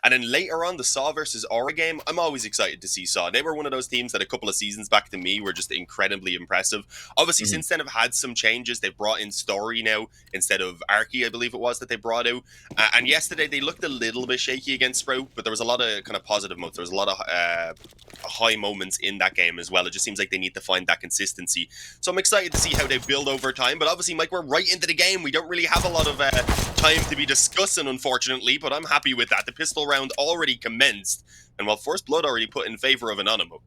And then later on, the Saw versus Aura game, I'm always excited to see Saw. They were one of those teams that a couple of seasons back to me were just incredibly impressive. Obviously, since then, have had some changes. They've brought in Story now instead of Arky, I believe it was, that they brought out. And yesterday, they looked a little bit shaky against Sprout, but there was a lot of kind of positive modes. There was a lot of high moments in that game as well. It just seems like they need to find that consistency. So I'm excited to see how they build over time. But obviously, Mike, we're right into the game. We don't really have a lot of time to be discussing, unfortunately, but I'm happy with that. The pistol round already commenced, and while First Blood already put in favor of Anonymo.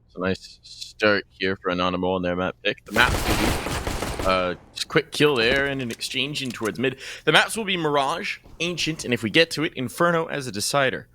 It's a nice start here for Anonymo on their map pick. The map just quick kill there and an exchange in towards mid. The maps will be Mirage, Ancient, and if we get to it, Inferno as a decider.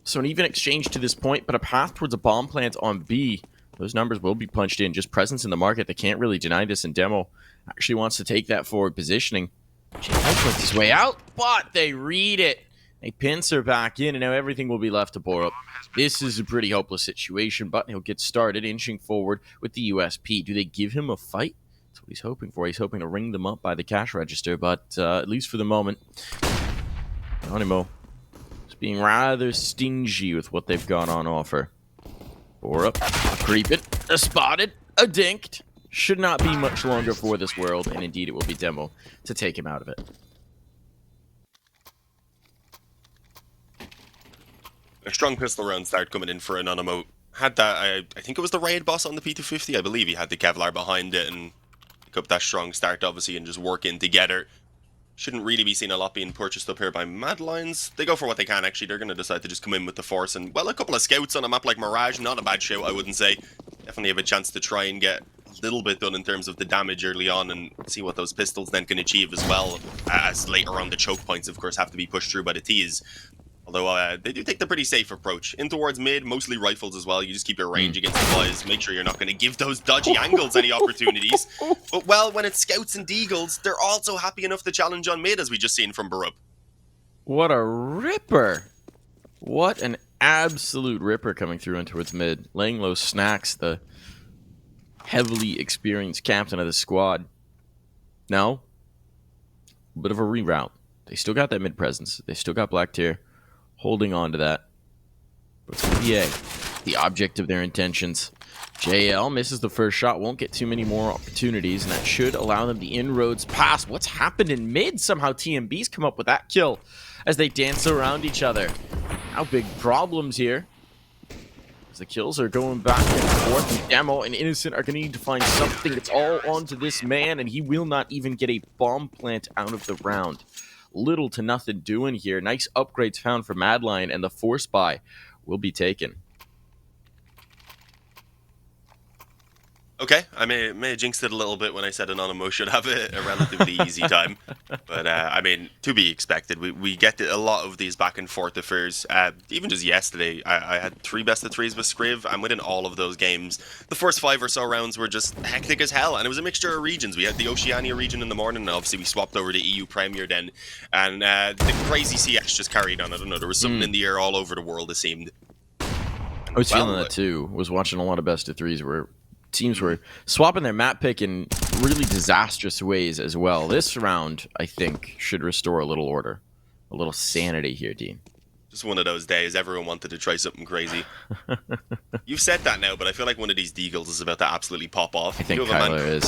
So an even exchange to this point, but a path towards a bomb plant on B. Those numbers will be punched in. Just presence in the market. They can't really deny this, and Demo actually wants to take that forward positioning. JL puts his way out, but they read it. They pincer back in, and now everything will be left to Borup. This is a pretty hopeless situation, but he'll get started, inching forward with the USP. Do they give him a fight? That's what he's hoping for. He's hoping to ring them up by the cash register, but at least for the moment, Anonymo is being rather stingy with what they've got on offer. Borup, creep it, a spotted, a dinked. Should not be much longer for this world, and indeed it will be Demo to take him out of it. A strong pistol round start coming in for Anonymo. Had that, I think it was the raid boss on the P250. I believe he had the Kevlar behind it and pick up that strong start, obviously, and just work in together. Shouldn't really be seeing a lot being purchased up here by Mad Lions. They go for what they can, actually. They're going to decide to just come in with the force. And, well, a couple of scouts on a map like Mirage, not a bad shout, I wouldn't say. Definitely have a chance to try and get a little bit done in terms of the damage early on and see what those pistols then can achieve as well. As later on, the choke points, of course, have to be pushed through by the T's. Although they do take the pretty safe approach. In towards mid, mostly rifles as well. You just keep your range against the boys. Make sure you're not going to give those dodgy angles any opportunities. But, well, when it's scouts and deagles, they're also happy enough to challenge on mid, as we just seen from Borup. What a ripper. What an absolute ripper coming through in towards mid. Laying low Snacks, the heavily experienced captain of the squad. Now, a bit of a reroute. They still got that mid presence. They still got Black Tier. Holding on to that. But it's PA, the object of their intentions. JL misses the first shot, won't get too many more opportunities, and that should allow them the inroads past. What's happened in mid? Somehow TMB's come up with that kill as they dance around each other. Now big problems here. As the kills are going back and forth, and Demo and Innocent are going to need to find something that's all onto this man, and he will not even get a bomb plant out of the round. Little to nothing doing here. Nice upgrades found for Mad Lion, and the force buy will be taken. Okay, I may have jinxed it a little bit when I said Anonymo should have a relatively easy time. But, I mean, to be expected. We get a lot of these back and forth affairs. Even just yesterday, I had 3 best of 3s with Scriv, and within all of those games, the first 5 or so rounds were just hectic as hell. And it was a mixture of regions. We had the Oceania region in the morning, and obviously we swapped over to EU Premier then. And the crazy CS just carried on. I don't know, there was something in the air all over the world, it seemed. I was feeling that too. Was watching a lot of best of 3s where teams were swapping their map pick in really disastrous ways as well. This round, I think, should restore a little order, a little sanity here, Dean. Just one of those days. Everyone wanted to try something crazy. You've said that now, but I feel like one of these deagles is about to absolutely pop off. I think Kyler is.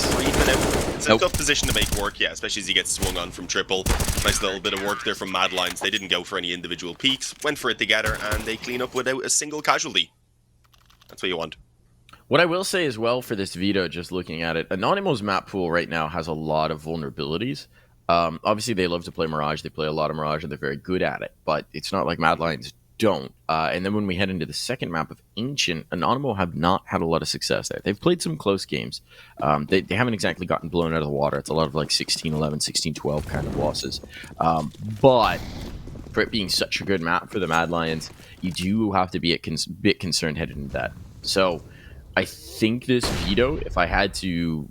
It's a tough position to make work, yeah, especially as he gets swung on from triple. Nice little bit of work there from Mad Lions. They didn't go for any individual peaks, went for it together, and they clean up without a single casualty. That's what you want. What I will say as well for this veto, just looking at it, Anonymo's map pool right now has a lot of vulnerabilities. Obviously, they love to play Mirage. They play a lot of Mirage, and they're very good at it. But it's not like Mad Lions don't. And then when we head into the second map of Ancient, Anonymo have not had a lot of success there. They've played some close games. They haven't exactly gotten blown out of the water. It's a lot of like 16-11, 16-12 kind of losses. But for it being such a good map for the Mad Lions, you do have to be a bit concerned headed into that. So I think this veto, if I had to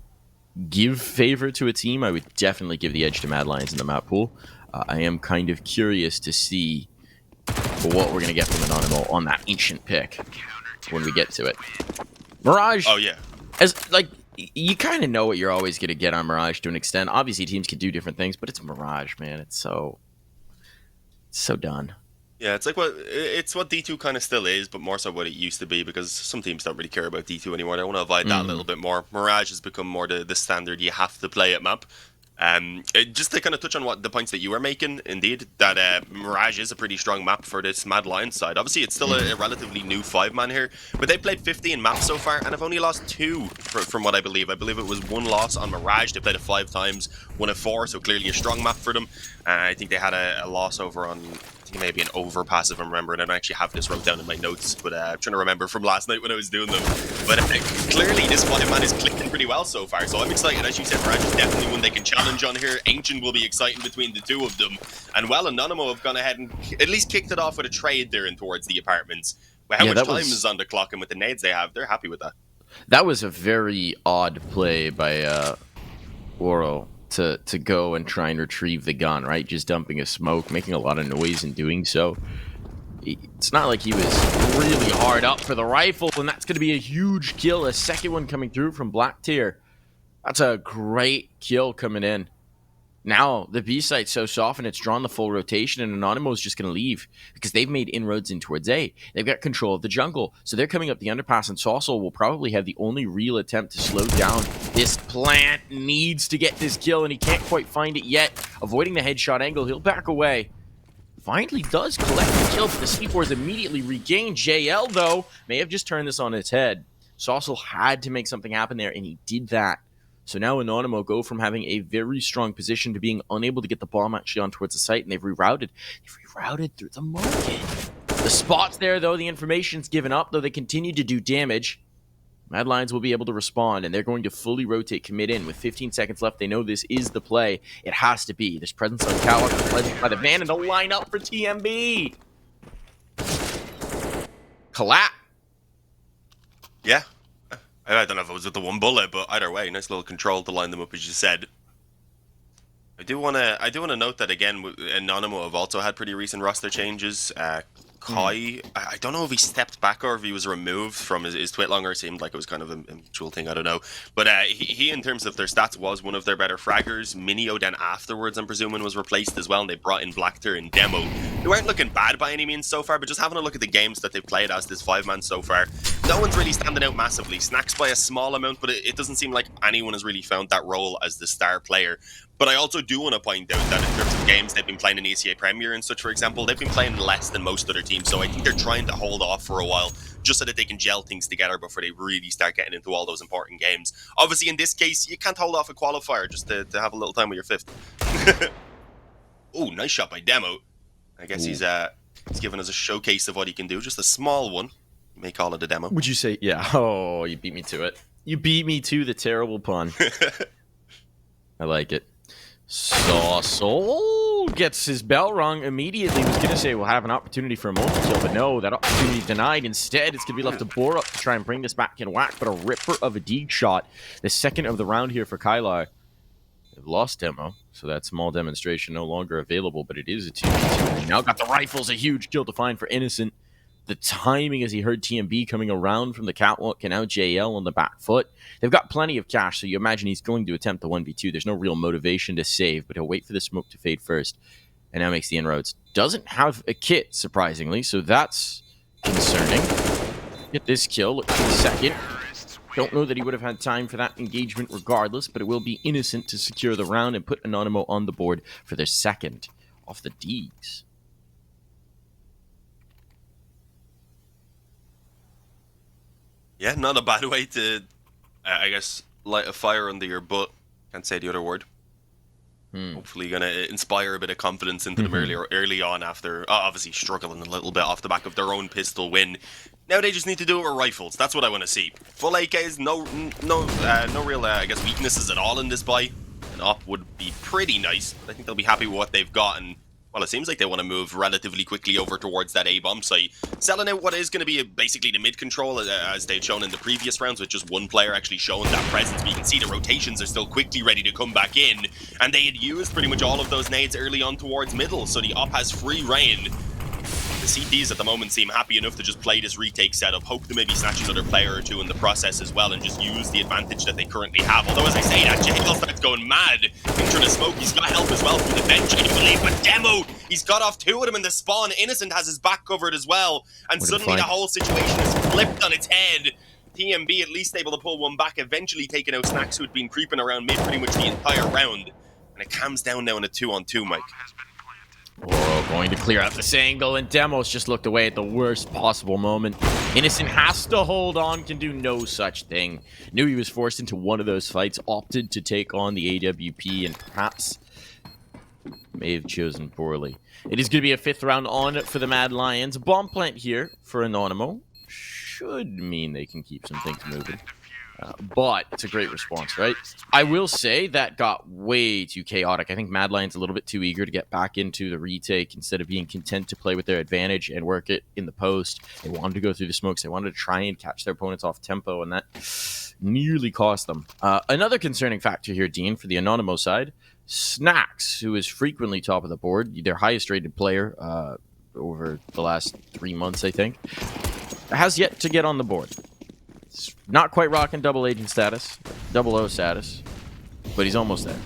give favor to a team, I would definitely give the edge to Mad Lions in the map pool. I am kind of curious to see what we're going to get from Anonymo on that Ancient pick when we get to it. Mirage. Oh, yeah. As like, you kind of know what you're always going to get on Mirage to an extent. Obviously, teams can do different things, but it's Mirage, man. It's so So done. Yeah, it's what D2 kind of still is, but more so what it used to be, because some teams don't really care about D2 anymore. They want to avoid that a little bit more. Mirage has become more the standard you have to play at map. Just to kind of touch on what the points that you were making, indeed, that Mirage is a pretty strong map for this Mad Lions side. Obviously, it's still a relatively new 5-man here, but they've played 15 maps so far, and have only lost 2 from what I believe. I believe it was 1 loss on Mirage. They played it 5 times, won it 4, so clearly a strong map for them. I think they had a loss over on, I think maybe an overpass if I'm remembering. I don't actually have this wrote down in my notes, but I'm trying to remember from last night when I was doing them. But clearly this 5-man is clicking pretty well so far, so I'm excited. As you said, Mirage is definitely one they can challenge on here. Ancient will be exciting between the two of them. And well, Anonymo have gone ahead and at least kicked it off with a trade there in towards the apartments. Well, how much time is on the clock, and with the nades they have, they're happy with that. That was a very odd play by Oro to go and try and retrieve the gun, right? Just dumping a smoke, making a lot of noise in doing so. It's not like he was really hard up for the rifle, and that's going to be a huge kill. A second one coming through from Black Tier. That's a great kill coming in. Now, the B site's so soft and it's drawn the full rotation, and Anonymo is just going to leave because they've made inroads in towards A. They've got control of the jungle, so they're coming up the underpass, and Saucel will probably have the only real attempt to slow down this plant. Needs to get this kill, and he can't quite find it yet. Avoiding the headshot angle, he'll back away. Finally does collect the kill, but the C4 is immediately regained. JL, though, may have just turned this on its head. Saucel had to make something happen there, and he did that. So now Anonymo go from having a very strong position to being unable to get the bomb actually on towards the site, and they've rerouted. They've rerouted through the market. The spot's there, though. The information's given up, though they continue to do damage. Mad Lions will be able to respond, and they're going to fully rotate, commit in. With 15 seconds left, they know this is the play. It has to be. There's presence on Cowok, presence by the van, and a line up for TMB. Collap. Yeah. I don't know if it was with the 1 bullet, but either way, nice little control to line them up, as you said. I do want to note that again, Anonymo have also had pretty recent roster changes. Kai, I don't know if he stepped back or if he was removed from his twit longer. It seemed like it was kind of a mutual thing, I don't know. But he, in terms of their stats, was one of their better fraggers. Minio then afterwards, I'm presuming, was replaced as well, and they brought in Blackter in demo. They weren't looking bad by any means so far, but just having a look at the games that they've played as this 5-man so far, no one's really standing out massively. Snacks by a small amount, but it doesn't seem like anyone has really found that role as the star player. But I also do want to point out that in terms of games they've been playing in ECA Premier and such, for example, they've been playing less than most other teams. So I think they're trying to hold off for a while just so that they can gel things together before they really start getting into all those important games. Obviously, in this case, you can't hold off a qualifier just to have a little time with your 5th. Oh, nice shot by Demo. I guess he's giving us a showcase of what he can do. Just a small one. You may call it a demo. Would you say? Yeah. Oh, you beat me to it. You beat me to the terrible pun. I like it. Saucel gets his bell rung immediately. Was going to say we'll have an opportunity for a multi-kill, but no, that opportunity denied. Instead, it's going to be left to bore up to try and bring this back in whack, but a ripper of a Deeg shot. The second of the round here for Kylar. They've lost Demo, so that small demonstration no longer available, but it is a 2v2. Now got the rifles, a huge kill to find for Innocent. The timing as he heard TMB coming around from the catwalk, and now JL on the back foot. They've got plenty of cash, so you imagine he's going to attempt the 1v2. There's no real motivation to save, but he'll wait for the smoke to fade first, and now makes the inroads. Doesn't have a kit, surprisingly, so that's concerning. Get this kill, look for the second. Don't know that he would have had time for that engagement regardless, but it will be Innocent to secure the round and put Anonymo on the board for their second off the Deegs. Yeah, not a bad way to, I guess, light a fire under your butt. Can't say the other word. Hopefully going to inspire a bit of confidence into them early on after, obviously, struggling a little bit off the back of their own pistol win. Now they just need to do it with rifles. That's what I want to see. Full AKs, no real, I guess, weaknesses at all in this buy. An op would be pretty nice. I think they'll be happy with what they've got, and well, it seems like they want to move relatively quickly over towards that A-bomb site, selling out what is going to be basically the mid-control, as they've shown in the previous rounds, with just one player actually showing that presence. But you can see the rotations are still quickly ready to come back in, and they had used pretty much all of those nades early on towards middle, so the op has free reign. The CTs at the moment seem happy enough to just play this retake setup, hope to maybe snatch another player or two in the process as well, and just use the advantage that they currently have. Although, as I say, that JL starts going mad into the smoke. He's got help as well from the bench, I do believe, but Demo, He's got off 2 of them in the spawn. Innocent has his back covered as well. And What a suddenly the flank. whole situation is flipped on its head. TMB at least able to pull one back, eventually taking out Snacks, who had been creeping around mid pretty much the entire round. And it calms down now in a 2-on-2, Mike. Oh, going to clear out this angle, and Demos just looked away at the worst possible moment. Innocent has to hold on, can do no such thing. Knew he was forced into one of those fights, opted to take on the AWP, and perhaps may have chosen poorly. It is going to be a 5th round on for the Mad Lions. Bomb plant here for Anonymo. Should mean they can keep some things moving. But it's a great response, right? I will say that got way too chaotic. I think Mad Lion's a little bit too eager to get back into the retake instead of being content to play with their advantage and work it in the post. They wanted to go through the smokes. They wanted to try and catch their opponents off tempo, and that nearly cost them. Another concerning factor here, Dean, for the Anonymo side, Snacks, who is frequently top of the board, their highest rated player over the last 3 months, I think, has yet to get on the board. It's not quite rocking double agent status, 00 status, but he's almost there.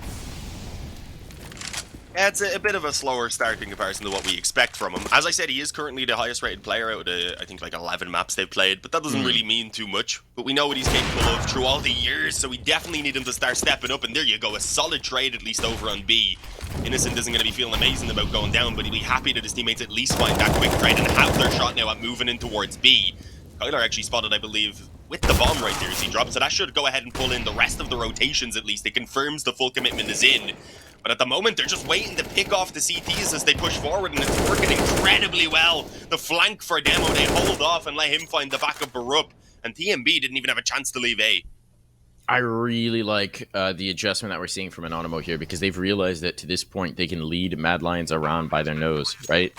Yeah, it's a bit of a slower start in comparison to what we expect from him. As I said, he is currently the highest rated player out of the, I think, like 11 maps they've played, but that doesn't really mean too much. But we know what he's capable of through all the years, so we definitely need him to start stepping up, and there you go, a solid trade at least over on B. Innocent isn't going to be feeling amazing about going down, but he'll be happy that his teammates at least find that quick trade and have their shot now at moving in towards B. Kyler actually spotted, I believe, with the bomb right there as he dropped, so that should go ahead and pull in the rest of the rotations at least. It confirms the full commitment is in. But at the moment, they're just waiting to pick off the CTs as they push forward, and it's working incredibly well. The flank for Demo, they hold off and let him find the back of Barup, and TMB didn't even have a chance to leave A. I really like the adjustment that we're seeing from Anonymo here, because they've realized that to this point they can lead Mad Lions around by their nose, right?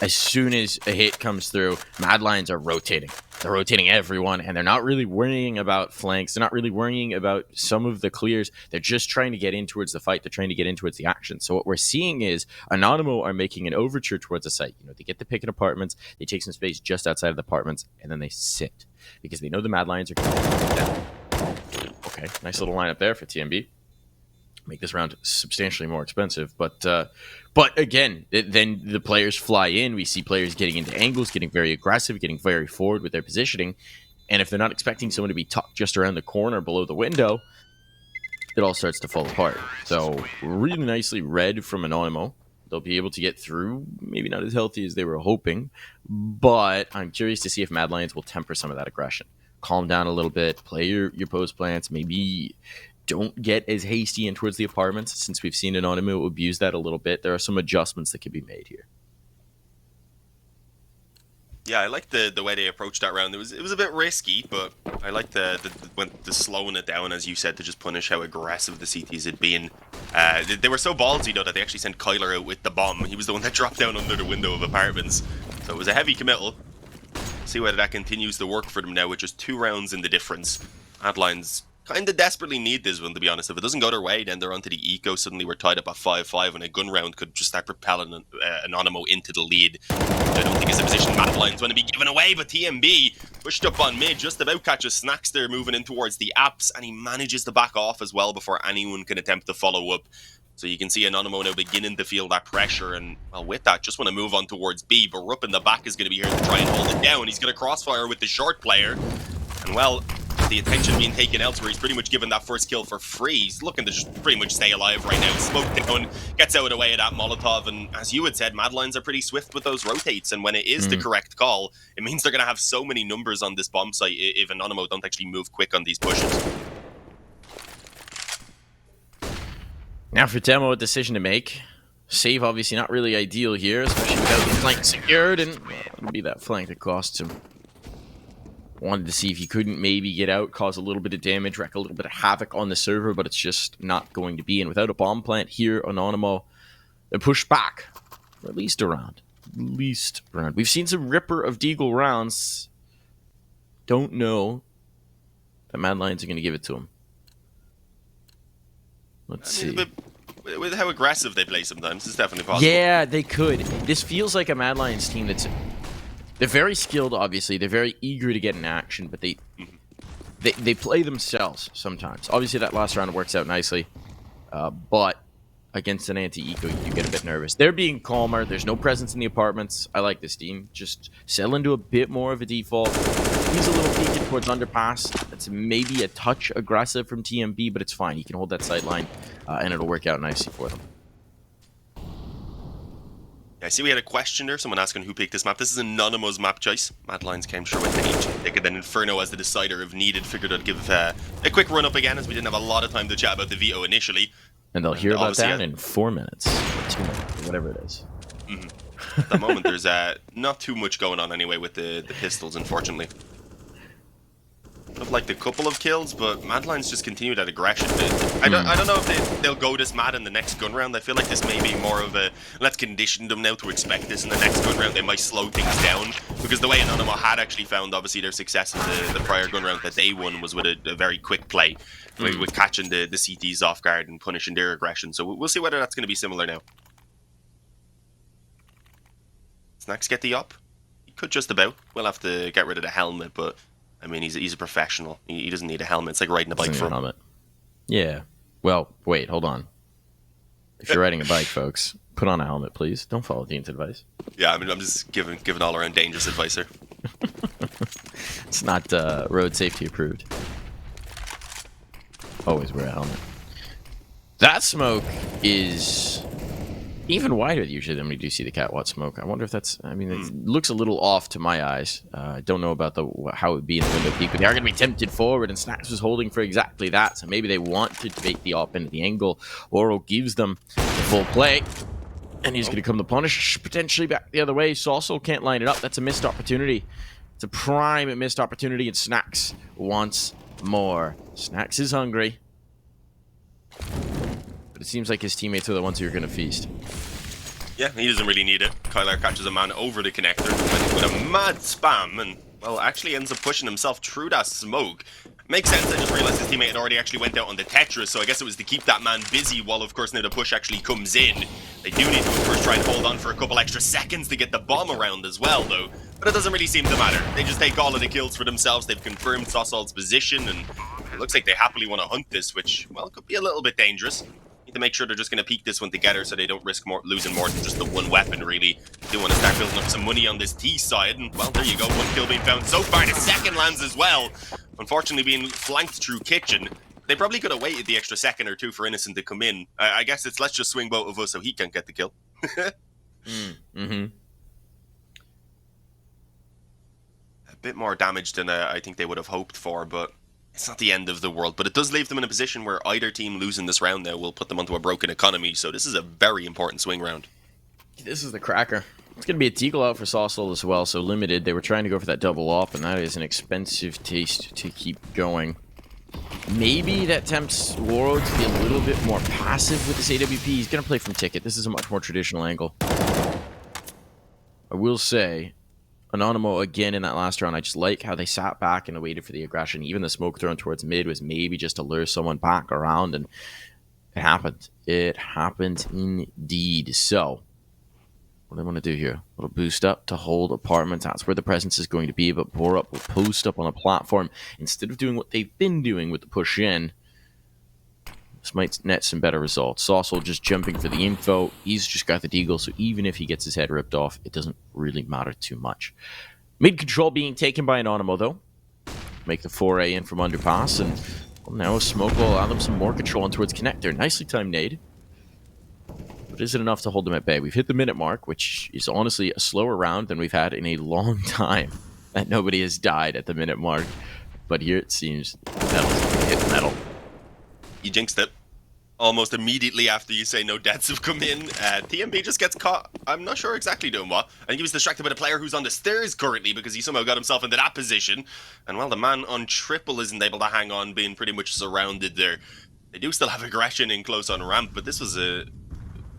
As soon as a hit comes through, Mad Lions are rotating. They're rotating everyone, and they're not really worrying about flanks. They're not really worrying about some of the clears. They're just trying to get in towards the fight. They're trying to get in towards the action. So what we're seeing is Anonymo are making an overture towards the site. You know, they get the pick in apartments, they take some space just outside of the apartments, and then they sit because they know the Mad Lions are going to come down. Okay, nice little lineup there for TMB. Make this round substantially more expensive, but again, then the players fly in. We see players getting into angles, getting very aggressive, getting very forward with their positioning, and if they're not expecting someone to be tucked just around the corner below the window, it all starts to fall apart. So really nicely read from Anonymo. They'll be able to get through, maybe not as healthy as they were hoping, but I'm curious to see if Mad Lions will temper some of that aggression. Calm down a little bit, play your post plants, maybe don't get as hasty in towards the apartments. Since we've seen Anonymo abuse that a little bit, there are some adjustments that can be made here. Yeah, I like the way they approached that round. It was a bit risky, but I like the slowing it down, as you said, to just punish how aggressive the CTs had been. They were so ballsy, though, that they actually sent Kyler out with the bomb. He was the one that dropped down under the window of apartments. So it was a heavy committal. See whether that continues to work for them now with just 2 rounds in the difference. Mad Lions kind of desperately need this one, to be honest. If it doesn't go their way, then they're onto the eco. Suddenly we're tied up at 5-5, and a gun round could just start propelling Anonymo into the lead. I don't think it's a position Mad Lions want to be given away, but TMB pushed up on mid, just about catches Snacks there, moving in towards the apps, and he manages to back off as well before anyone can attempt to follow up. So you can see Anonymo now beginning to feel that pressure, and well, with that, just want to move on towards B. But Rupp in the back is going to be here to try and hold it down. He's going to crossfire with the short player, and well, the attention being taken elsewhere, he's pretty much given that first kill for free. He's looking to just pretty much stay alive right now. Smoke down, gets out of the way of that Molotov, and as you had said, Mad Lions are pretty swift with those rotates, and when it is the correct call, it means they're going to have so many numbers on this bomb site if Anonymo don't actually move quick on these pushes. Now for Demo, a decision to make. Save obviously not really ideal here, especially without the flank secured, and well, it'll be that flank that costs him. Wanted to see if he couldn't maybe get out, cause a little bit of damage, wreak a little bit of havoc on the server, but it's just not going to be. And without a bomb plant here, Anonymo, they push back for at least a round. We've seen some Ripper of Deagle rounds. Don't know that Mad Lions are going to give it to him. Let's see. With how aggressive they play sometimes, it's definitely possible. Yeah, they could. This feels like a Mad Lions team they're very skilled, obviously. They're very eager to get in action, but they play themselves sometimes. Obviously, that last round works out nicely, but against an anti-eco, you get a bit nervous. They're being calmer. There's no presence in the apartments. I like this team. Just settle into a bit more of a default. He's a little peeking towards underpass. That's maybe a touch aggressive from TMB, but it's fine. He can hold that sight line, and it'll work out nicely for them. I see we had a question there, someone asking who picked this map. This is Anonymo's map choice. Mad Lions came sure with the ticket, then Inferno as the decider if needed. Figured I'd give a quick run up again as we didn't have a lot of time to chat about the veto initially. And they'll hear about that in 4 minutes, or 2 minutes, or whatever it is. Mm-hmm. At the moment, there's not too much going on anyway with the pistols, unfortunately. I've liked a couple of kills, but Mad Lions just continue that aggression. I don't know if they'll go this mad in the next gun round. I feel like this may be more of a let's condition them now to expect this in the next gun round. They might slow things down because the way Anonymo had actually found obviously their success in the prior gun round that they won was with a very quick play, with catching the CTs off guard and punishing their aggression. So we'll see whether that's going to be similar now. Snacks get the up. He could just about. We'll have to get rid of the helmet, but. I mean, he's a professional. He doesn't need a helmet. It's like riding a bike for him. Helmet. Yeah. Well, wait, hold on. If you're riding a bike, folks, put on a helmet, please. Don't follow Dean's advice. Yeah, I mean, I'm just giving all around dangerous advice here. It's not road safety approved. Always wear a helmet. That smoke is even wider usually than we do see the catwalk smoke. I wonder if that's, I mean, it looks a little off to my eyes. I don't know about how it would be in the window peak, but they are going to be tempted forward, and Snacks was holding for exactly that. So maybe they want to bait the op into the angle. Oro gives them the full play, and he's going to come to punish, potentially back the other way. Saucel can't line it up. That's a missed opportunity. It's a prime missed opportunity, and Snacks wants more. Snacks is hungry. But it seems like his teammates are the ones who are going to feast. Yeah, he doesn't really need it. Kyler catches a man over the connector with a mad spam and, well, actually ends up pushing himself through that smoke. Makes sense, I just realized his teammate had already actually went out on the Tetris, so I guess it was to keep that man busy while, of course, now the push actually comes in. They do need to, of course, try and hold on for a couple extra seconds to get the bomb around as well, though. But it doesn't really seem to matter. They just take all of the kills for themselves. They've confirmed Saucel's position, and it looks like they happily want to hunt this, which, well, could be a little bit dangerous. To make sure they're just going to peek this one together so they don't risk losing more than just the one weapon, really. They want to start building up some money on this T side, and, well, there you go. One kill being found so far. The second lands as well. Unfortunately, being flanked through Kitchen. They probably could have waited the extra second or two for Innocent to come in. I guess it's let's just swing both of us so he can't get the kill. A bit more damage than I think they would have hoped for, but it's not the end of the world, but it does leave them in a position where either team losing this round now will put them onto a broken economy, so this is a very important swing round. This is the cracker. It's going to be a Deagle out for Saucel as well, so limited. They were trying to go for that double op, and that is an expensive taste to keep going. Maybe that tempts Waro to be a little bit more passive with this AWP. He's going to play from ticket. This is a much more traditional angle. I will say, Anonymo again in that last round, I just like how they sat back and waited for the aggression. Even the smoke thrown towards mid was maybe just to lure someone back around, and it happened. It happened indeed. So, what do I want to do here? A little boost up to hold apartments. That's where the presence is going to be, but Borup will post up on a platform instead of doing what they've been doing with the push in. This might net some better results. Saucel just jumping for the info. He's just got the deagle, so even if he gets his head ripped off, it doesn't really matter too much. Mid control being taken by Anonymo, though. Make the foray in from underpass, and well, now a smoke will allow them some more control on towards connector. Nicely timed nade. But is it enough to hold them at bay? We've hit the minute mark, which is honestly a slower round than we've had in a long time. That nobody has died at the minute mark. But here it seems metal's going to hit metal. You jinxed it. Almost immediately after you say no deaths have come in, TMB just gets caught. I'm not sure exactly doing what. I think he was distracted by the player who's on the stairs currently because he somehow got himself into that position. And well, the man on triple isn't able to hang on, being pretty much surrounded there. They do still have aggression in close on ramp, but this was a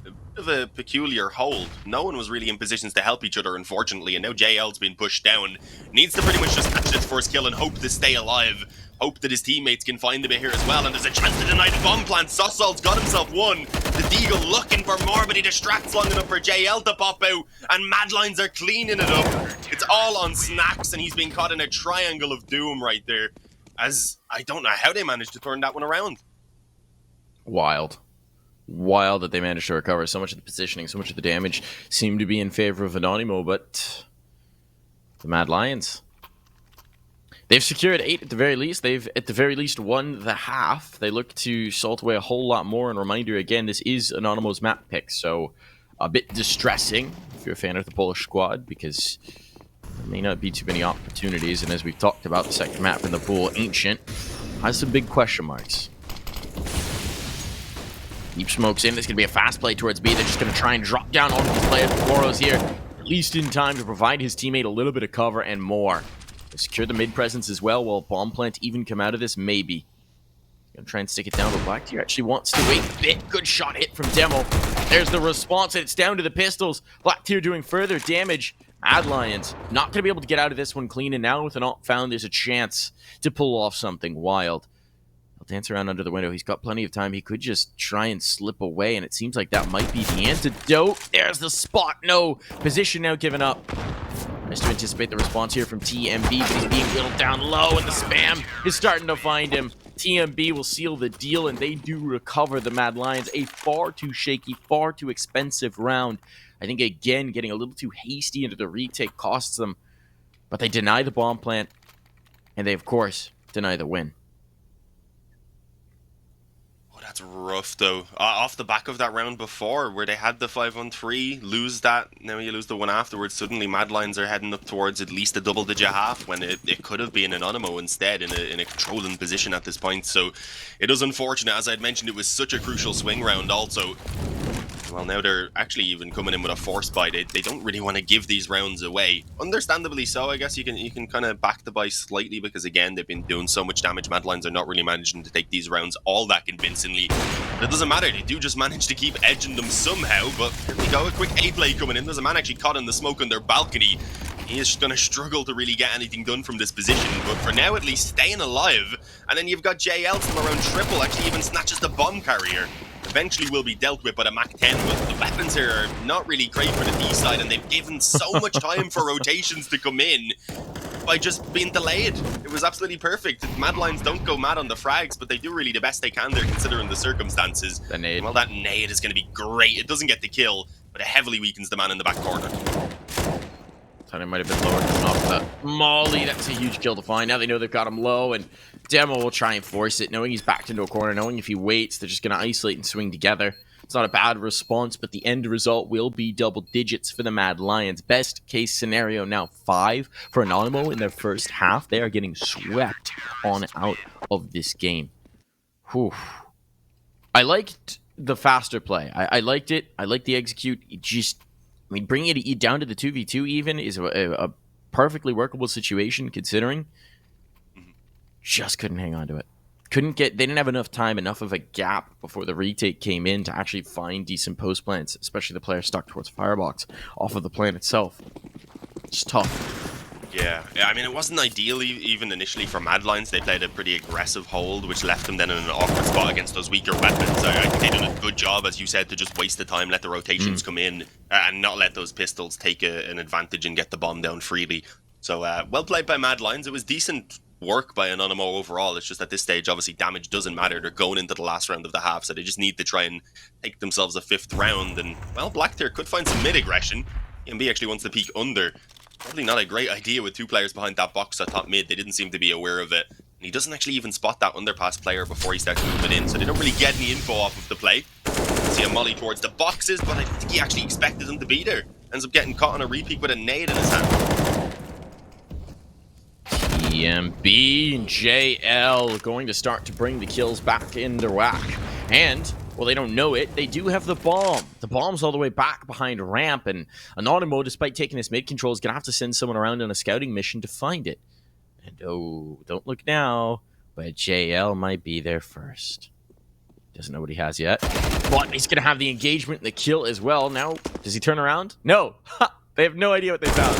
bit of a peculiar hold. No one was really in positions to help each other, unfortunately, and now JL's been pushed down. Needs to pretty much just catch his first kill and hope to stay alive. Hope that his teammates can find him here as well, and there's a chance to deny the bomb plant. Saucel's got himself one. The Deagle looking for more, but he distracts long enough for JL to pop out, and Mad Lions are cleaning it up. It's all on Snacks, and he's being caught in a triangle of doom right there, as I don't know how they managed to turn that one around. Wild. Wild that they managed to recover. So much of the positioning, so much of the damage seemed to be in favor of Anonymo, but the Mad Lions, they've secured 8 at the very least. They've, at the very least, won the half. They look to salt away a whole lot more. And reminder, again, this is Anonymo's map pick, so a bit distressing if you're a fan of the Polish squad, because there may not be too many opportunities. And as we've talked about, the second map in the pool, Ancient, has some big question marks. Deep smokes in. There's going to be a fast play towards B. They're just going to try and drop down all of these players. Boros here, at least in time to provide his teammate a little bit of cover and more. They secure the mid presence as well. Will bomb plant even come out of this? Maybe. Going to try and stick it down, but Black Tier actually wants to wait a bit. Good shot hit from Demo. There's the response, and it's down to the pistols. Black Tier doing further damage. Mad Lions not going to be able to get out of this one clean, and now with an op found, there's a chance to pull off something wild. He'll dance around under the window. He's got plenty of time. He could just try and slip away, and it seems like that might be the antidote. There's the spot. No. Position now given up. Tries to anticipate the response here from TMB, but he's being whittled down low, and the spam is starting to find him. TMB will seal the deal, and they do recover the Mad Lions. A far too shaky, far too expensive round. I think, again, getting a little too hasty into the retake costs them. But they deny the bomb plant, and they, of course, deny the win. Oh, that's rough, though. Off the back of that round before, where they had the 5-on-3, lose that, now you lose the one afterwards, suddenly Mad Lions are heading up towards at least a double-digit half, when it could have been an Anonymo instead, in a controlling position at this point. So it is unfortunate. As I'd mentioned, it was such a crucial swing round also. Well, now they're actually even coming in with a force buy. They don't really want to give these rounds away. Understandably so, I guess you can kind of back the buy slightly, because again, they've been doing so much damage. Mad Lions are not really managing to take these rounds all that convincingly. But it doesn't matter, they do just manage to keep edging them somehow. But here we go, a quick A play coming in. There's a man actually caught in the smoke on their balcony. He is going to struggle to really get anything done from this position, but for now at least staying alive. And then you've got JL from around triple, actually even snatches the bomb carrier. Eventually will be dealt with by the Mac 10, but the weapons here are not really great for the D side, and they've given so much time for rotations to come in by just being delayed. It was absolutely perfect. Mad Lions don't go mad on the frags, but they do really the best they can there considering the circumstances. The nade. Well, that nade is going to be great. It doesn't get the kill, but it heavily weakens the man in the back corner. Thought it might have been lower coming off that molly. That's a huge kill to find. Now they know they've got him low, and Demo will try and force it, knowing he's backed into a corner, knowing if he waits, they're just going to isolate and swing together. It's not a bad response, but the end result will be double digits for the Mad Lions. Best case scenario now 5 for Anonymo in their first half. They are getting swept on out of this game. Whew. I liked the faster play. I liked it. I liked the execute. It just, I mean, bringing it down to the 2v2 even is a perfectly workable situation considering. Just couldn't hang on to it. They didn't have enough time, enough of a gap before the retake came in to actually find decent post plants, especially the player stuck towards Firebox off of the plant itself. It's tough. Yeah, I mean, it wasn't ideal even initially for Mad Lions. They played a pretty aggressive hold, which left them then in an awkward spot against those weaker weapons. I think they did a good job, as you said, to just waste the time, let the rotations come in, and not let those pistols take an advantage and get the bomb down freely. So, well played by Mad Lions. It was decent work by Anonymo overall. It's just at this stage, obviously, damage doesn't matter. They're going into the last round of the half, so they just need to try and take themselves a 5th round. And, well, Black Tier could find some mid-aggression. EMB actually wants to peek under. Probably not a great idea with 2 players behind that box at top mid. They didn't seem to be aware of it. And he doesn't actually even spot that underpass player before he starts moving in, so they don't really get any info off of the play. See a molly towards the boxes, but I think he actually expected him to be there. Ends up getting caught on a repeat with a nade in his hand. EMB and JL going to start to bring the kills back into whack. And, well, they don't know it. They do have the bomb. The bomb's all the way back behind ramp, and Anonymo, despite taking his mid control, is going to have to send someone around on a scouting mission to find it. And, oh, don't look now, but JL might be there first. Doesn't know what he has yet. But he's going to have the engagement and the kill as well. Now, does he turn around? No. They have no idea what they found.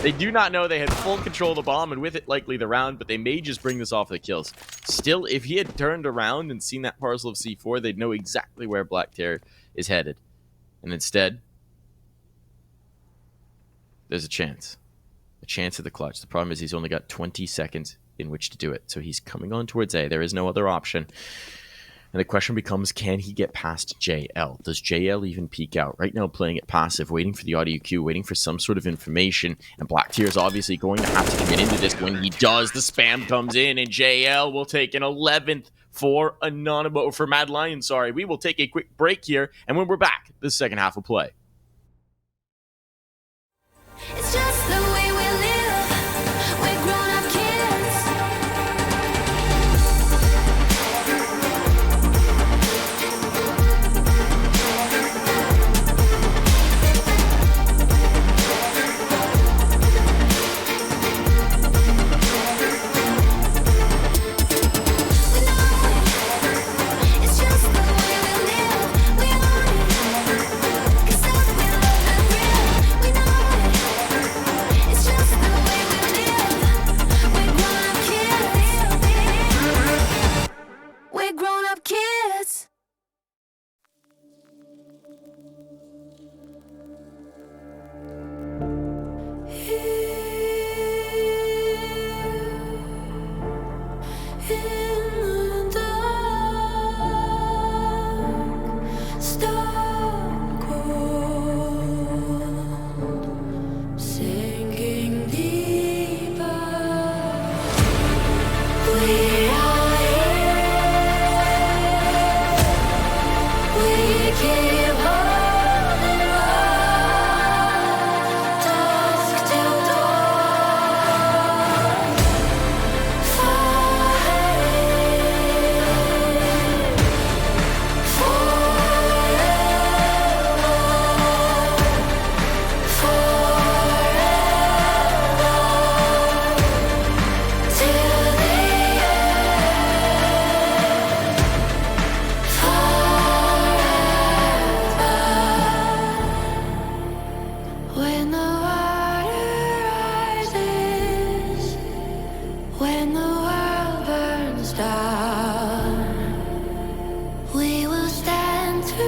They do not know they had full control of the bomb, and with it, likely the round, but they may just bring this off the kills. Still, if he had turned around and seen that parcel of C4, they'd know exactly where Black Tier is headed. And instead, there's a chance. A chance at the clutch. The problem is he's only got 20 seconds in which to do it. So he's coming on towards A. There is no other option. And the question becomes, can he get past JL? Does JL even peek out? Right now, playing it passive, waiting for the audio cue, waiting for some sort of information. And Black Tier is obviously going to have to commit into this. When he does, the spam comes in, and JL will take an 11th for Anonymo, for Mad Lion, sorry. We will take a quick break here, and when we're back, the second half will play. It's just the way we live. We're grown-up kids. We know it. It's just the way we live. We own it. 'Cause that's we love the real. We know it. It's just the way we live. We're grown-up kids. We're grown-up kids. In the dark, stone cold, sinking deeper. We are here. We keep holding on, dusk till dawn. When the water rises, when the world burns down, we will stand together.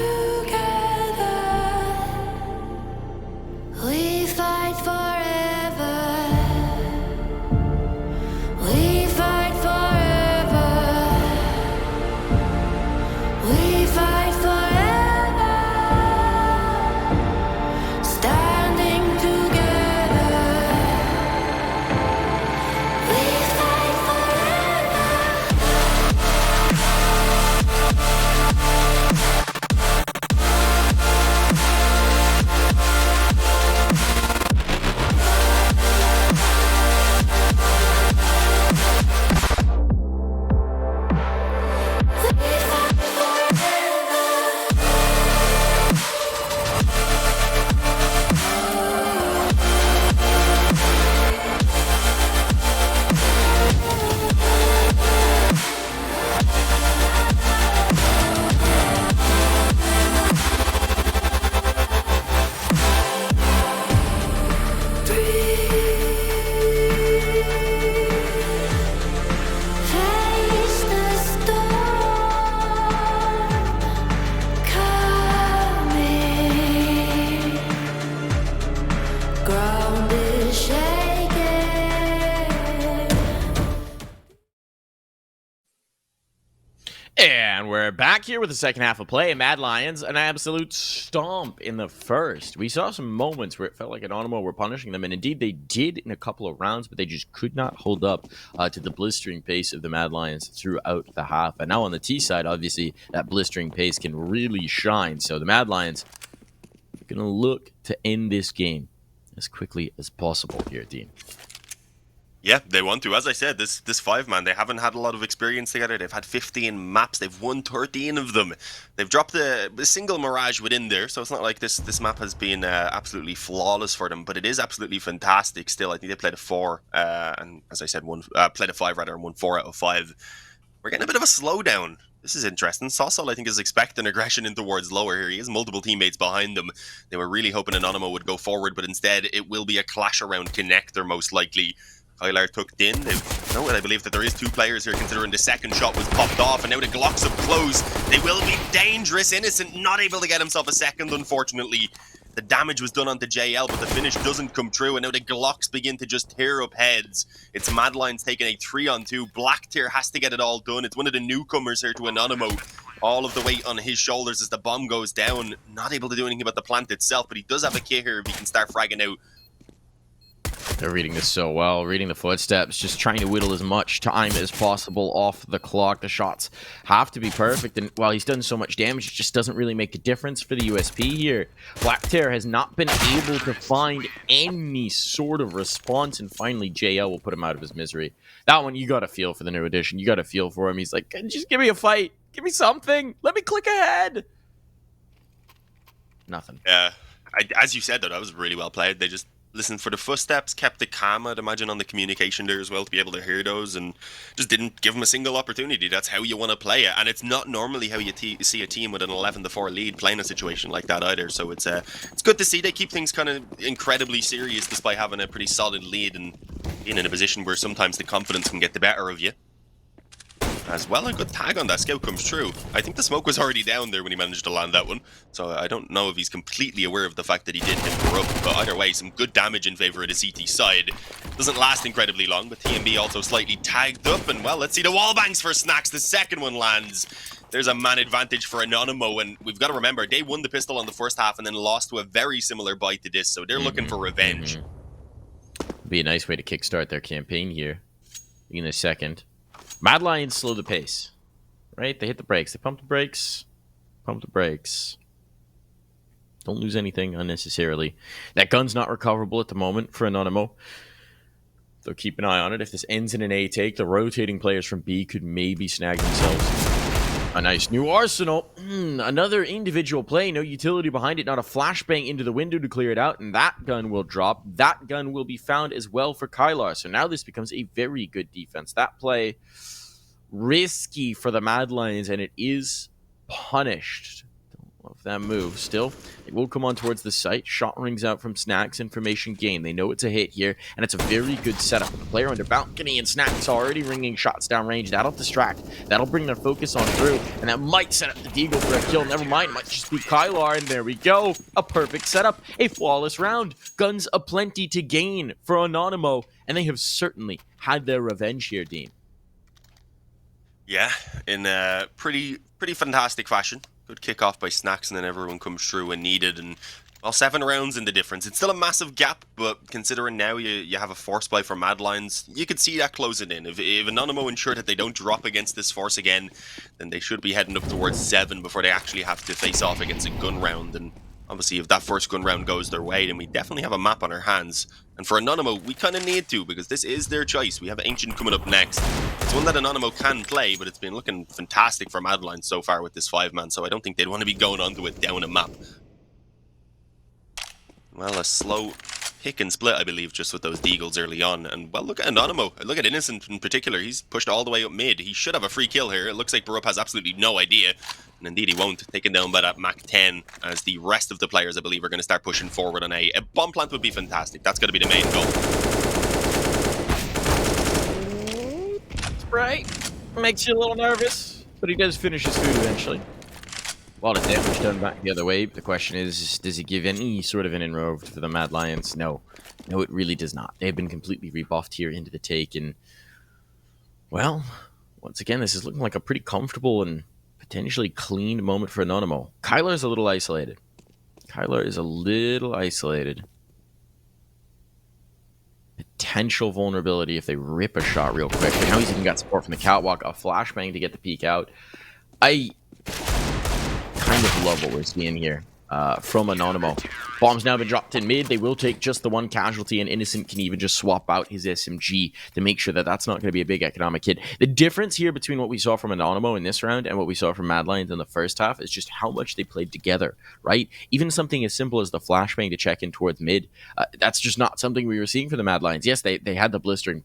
We fight forever. We fight forever. We fight forever. Standing together. We fight forever. Face the storm coming. Ground is shaking. And we're back here with the second half of play. Mad Lions, an absolute stomp in the first. We saw some moments where it felt like Anonymo were punishing them, and indeed they did in a couple of rounds, but they just could not hold up to the blistering pace of the Mad Lions throughout the half. And now on the T side, obviously, that blistering pace can really shine. So the Mad Lions are going to look to end this game as quickly as possible here, Dean. Yeah, they want to. As I said, this 5-man, they haven't had a lot of experience together. They've had 15 maps. They've won 13 of them. They've dropped a single Mirage within there, so it's not like this map has been absolutely flawless for them, but it is absolutely fantastic still. I think they played a 4, and as I said, played a 5 rather, and won 4 out of 5. We're getting a bit of a slowdown. This is interesting. Sausal, I think, is expecting aggression in towards lower here. He has multiple teammates behind them. They were really hoping Anonymo would go forward, but instead it will be a clash around connector most likely. Kylar tucked in. No, I believe that there is 2 players here, considering the second shot was popped off, and now the Glocks up close. They will be dangerous. Innocent not able to get himself a second, unfortunately. The damage was done onto JL, but the finish doesn't come true, and now the Glocks begin to just tear up heads. It's Mad Lions taking a 3-on-2. Black Tier has to get it all done. It's one of the newcomers here to Anonymo. all of the weight on his shoulders as the bomb goes down. Not able to do anything about the plant itself, but he does have a kit here if he can start fragging out. They're reading this so well, reading the footsteps, just trying to whittle as much time as possible off the clock. The shots have to be perfect, and while he's done so much damage, it just doesn't really make a difference for the USP here. Black Terror has not been able to find any sort of response, and finally JL will put him out of his misery. That one, you got to feel for the new edition. You got to feel for him. He's like, just give me a fight. Give me something. Let me click ahead. Nothing. Yeah, as you said, though, that was really well played. They just listened for the footsteps, kept the calm, I'd imagine, on the communication there as well to be able to hear those, and just didn't give them a single opportunity. That's how you want to play it, and it's not normally how you see a team with an 11-4 lead playing a situation like that either. So it's good to see they keep things kind of incredibly serious despite having a pretty solid lead and being in a position where sometimes the confidence can get the better of you. As well, a good tag on that scout comes true. I think the smoke was already down there when he managed to land that one, so I don't know if he's completely aware of the fact that he did hit Corrupt, but either way, some good damage in favor of the CT side. Doesn't last incredibly long, but TMB also slightly tagged up, and well, let's see the wall bangs for Snacks. The second one lands. There's a man advantage for Anonymo, and we've got to remember, they won the pistol on the first half and then lost to a very similar bite to this, so they're looking for revenge. Be a nice way to kickstart their campaign here in a second. Mad Lions slow the pace, right? They hit the brakes. They pump the brakes. Pump the brakes. Don't lose anything unnecessarily. That gun's not recoverable at the moment for Anonymo. They'll keep an eye on it. If this ends in an A take, the rotating players from B could maybe snag themselves a nice new arsenal. Another individual play, no utility behind it, not a flashbang into the window to clear it out, and that gun will drop. That gun will be found as well for Kylar. So now this becomes a very good defense. That play, risky for the Mad Lions, and it is punished. Don't love that move. Still, it will come on towards the site. Shot rings out from Snacks. Information gain. They know it's a hit here, and it's a very good setup. The player on the balcony, and Snacks already ringing shots downrange. That'll distract. That'll bring their focus on through, and that might set up the Deagle for a kill. Never mind, it might just be Kylar, and there we go. A perfect setup. A flawless round. Guns aplenty to gain for Anonymo, and they have certainly had their revenge here, Dean. Yeah, in a pretty fantastic fashion. Good kickoff by Snacks, and then everyone comes through when needed, and well, 7 rounds in the difference. It's still a massive gap, but considering now you have a force play for Mad Lions, you could see that closing in. If Anonymo ensure that they don't drop against this force again, then they should be heading up towards 7 before they actually have to face off against a gun round. And obviously, if that first gun round goes their way, then we definitely have a map on our hands. And for Anonymo, we kind of need to, because this is their choice. We have Ancient coming up next. It's one that Anonymo can play, but it's been looking fantastic for Mad Lions so far with this 5-man, so I don't think they'd want to be going onto it down a map. Well, a slow pick and split, I believe, just with those Deagles early on. And, well, look at Anonymo. Look at Innocent in particular. He's pushed all the way up mid. He should have a free kill here. It looks like Barup has absolutely no idea. And indeed, he won't. Taken down by that Mach 10, as the rest of the players, I believe, are going to start pushing forward on A. A bomb plant would be fantastic. That's going to be the main goal. Right. Makes you a little nervous, but he does finish his food eventually. A lot of damage done back the other way. But the question is, does he give any sort of an inroad for the Mad Lions? No. No, it really does not. They've been completely rebuffed here into the take. And, well, once again, this is looking like a pretty comfortable and potentially clean moment for Anonymo. Kylar's a little isolated. Kylar is a little isolated. Potential vulnerability if they rip a shot real quick. But now he's even got support from the catwalk, a flashbang to get the peek out. I kind of love what we're seeing here from Anonymo. Bomb's now been dropped in mid. They will take just the one casualty, and Innocent can even just swap out his SMG to make sure that that's not going to be a big economic hit. The difference here between what we saw from Anonymo in this round and what we saw from Mad Lions in the first half is just how much they played together, right? Even something as simple as the flashbang to check in towards mid, that's just not something we were seeing for the Mad Lions. Yes, they had the blistering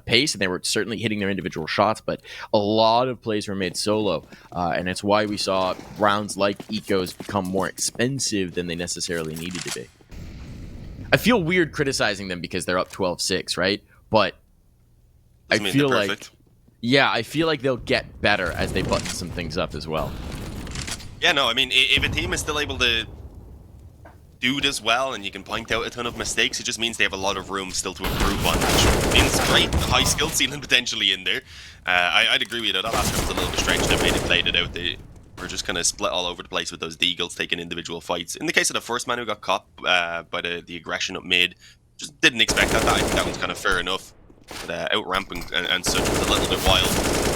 pace, and they were certainly hitting their individual shots, but a lot of plays were made solo, and it's why we saw rounds like Ecos become more expensive than they necessarily needed to be. I feel weird criticizing them because they're up 12-6, right? But I feel like, yeah, I feel like they'll get better as they button some things up as well. Yeah, no, I mean, if a team is still able to do this well and you can point out a ton of mistakes, it just means they have a lot of room still to improve on, which means great high skill ceiling potentially in there. I'd agree with you, though. That last time was a little bit strange the way they played it out. They were just kind of split all over the place with those deagles taking individual fights. In the case of the first man who got caught by the aggression up mid, just didn't expect that. I think that was kind of fair enough. But out ramping and such was a little bit wild.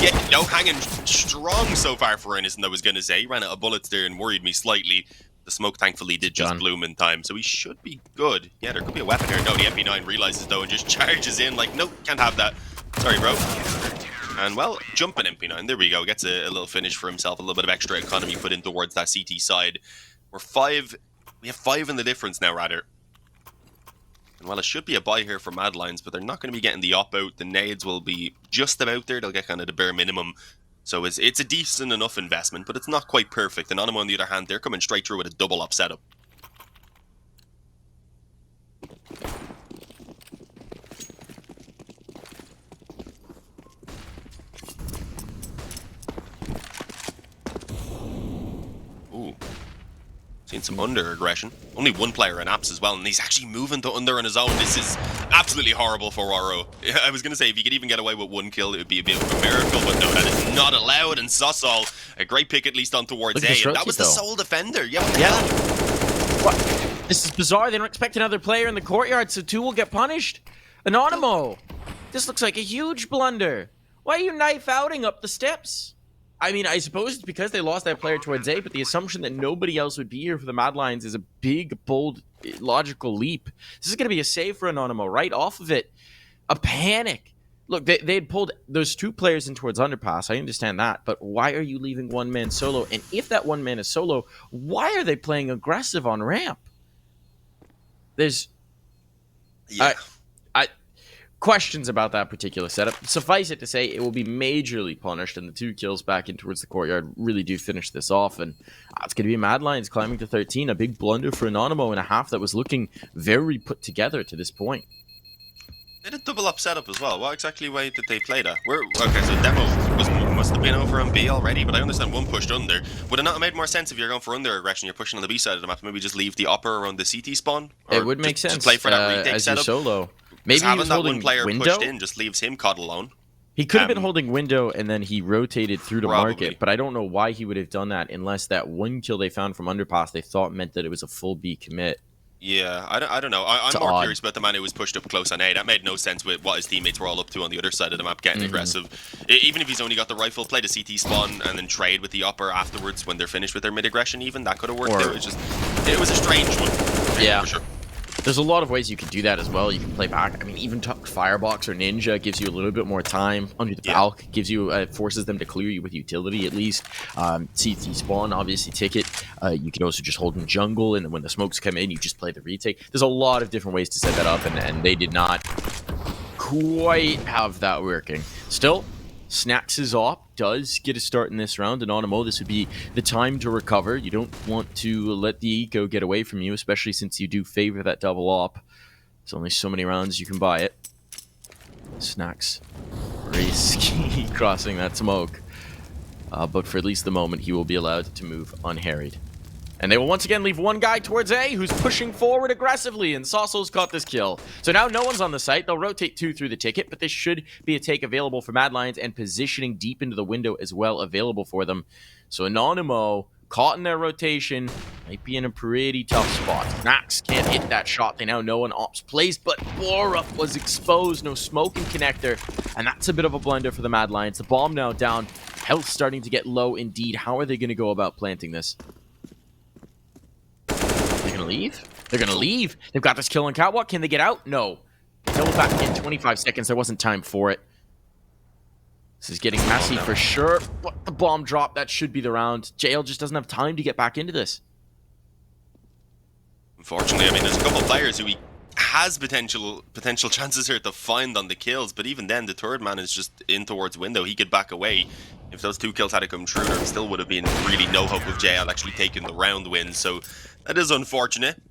Yeah, no, hanging strong so far for Innocent, I was going to say. He ran out of bullets there and worried me slightly. The smoke, thankfully, did just bloom in time, so he should be good. Yeah, there could be a weapon here. No, the MP9 realizes, though, and just charges in like, nope, can't have that. Sorry, bro. And, well, jumping MP9, there we go. Gets a little finish for himself, a little bit of extra economy put in towards that CT side. We have 5 in the difference now, rather. And, well, it should be a buy here for Mad Lions, but they're not going to be getting the op out. The nades will be just about there. They'll get kind of the bare minimum. So it's a decent enough investment, but it's not quite perfect. Anonymo, on the other hand, they're coming straight through with a double up setup. Ooh. Seen some under aggression. Only one player in apps as well, and he's actually moving to under on his own. This is absolutely horrible for Waro. I was going to say, if he could even get away with one kill, it would be a bit of a miracle, but no, that is not allowed. And Sosol, a great pick at least on towards A, and that was the sole defender. Yeah, what the hell? What? This is bizarre. They don't expect another player in the courtyard, so 2 will get punished. Anonymo, this looks like a huge blunder. Why are you knife outing up the steps? I mean, I suppose it's because they lost that player towards A, but the assumption that nobody else would be here for the Mad Lions is a big, bold, logical leap. This is going to be a save for Anonymo right off of it. A panic. Look, they had pulled those 2 players in towards underpass. I understand that, but why are you leaving one man solo? And if that one man is solo, why are they playing aggressive on ramp? There's... Yeah. Questions about that particular setup. Suffice it to say, it will be majorly punished, and the 2 kills back in towards the courtyard really do finish this off. And it's going to be Mad Lions climbing to 13. A big blunder for Anonymo in a half that was looking very put together to this point. They did double up setup as well. What exactly way did they play that? Okay, so demo must have been over on B already, but I understand one pushed under. Would it not have made more sense if you're going for under aggression, you're pushing on the B side of the map, maybe just leave the upper around the CT spawn? Or it would make sense. Just play for that retake as setup. Solo. Maybe he was that holding one player window. Pushed in just leaves him caught alone. He could have been holding window and then he rotated through to market, but I don't know why he would have done that unless that one kill they found from underpass they thought meant that it was a full B commit. Yeah, I don't know. I'm more curious about the man who was pushed up close on A. That made no sense with what his teammates were all up to on the other side of the map, getting aggressive. Even if he's only got the rifle, play the CT spawn and then trade with the upper afterwards when they're finished with their mid aggression. Even that could have worked out. It was a strange one. Yeah, for sure. There's a lot of ways you can do that as well. You can play back. I mean, even Firebox or Ninja gives you a little bit more time. Under the Valk gives you forces them to clear you with utility at least. CT spawn, obviously ticket. You can also just hold in jungle, and then when the smokes come in, you just play the retake. There's a lot of different ways to set that up, and they did not quite have that working. Still, Snacks is off, does get a start in this round. Anonymo, this would be the time to recover. You don't want to let the eco get away from you, especially since you do favor that double op. There's only so many rounds you can buy it. Snacks risky crossing that smoke. But for at least the moment, he will be allowed to move unharried. And they will once again leave one guy towards A, who's pushing forward aggressively, and Saucel's got this kill. So now no one's on the site. They'll rotate 2 through the ticket, but this should be a take available for Mad Lions, and positioning deep into the window as well available for them. So Anonymo, caught in their rotation, might be in a pretty tough spot. Nax can't hit that shot. They now know an ops plays, but Borup was exposed. No smoking connector, and that's a bit of a blunder for the Mad Lions. The bomb now down. Health starting to get low indeed. How are they going to go about planting this? They're going to leave? They're going to leave. They've got this kill on catwalk. Can they get out? No. Kill back in 25 seconds. There wasn't time for it. This is getting messy for sure. But the bomb drop, that should be the round. JL just doesn't have time to get back into this. Unfortunately, I mean, there's a couple of players who he has potential chances here to find on the kills, but even then, the third man is just in towards window. He could back away. If those 2 kills had to come true, there still would have been really no hope of JL actually taking the round win, so that is unfortunate.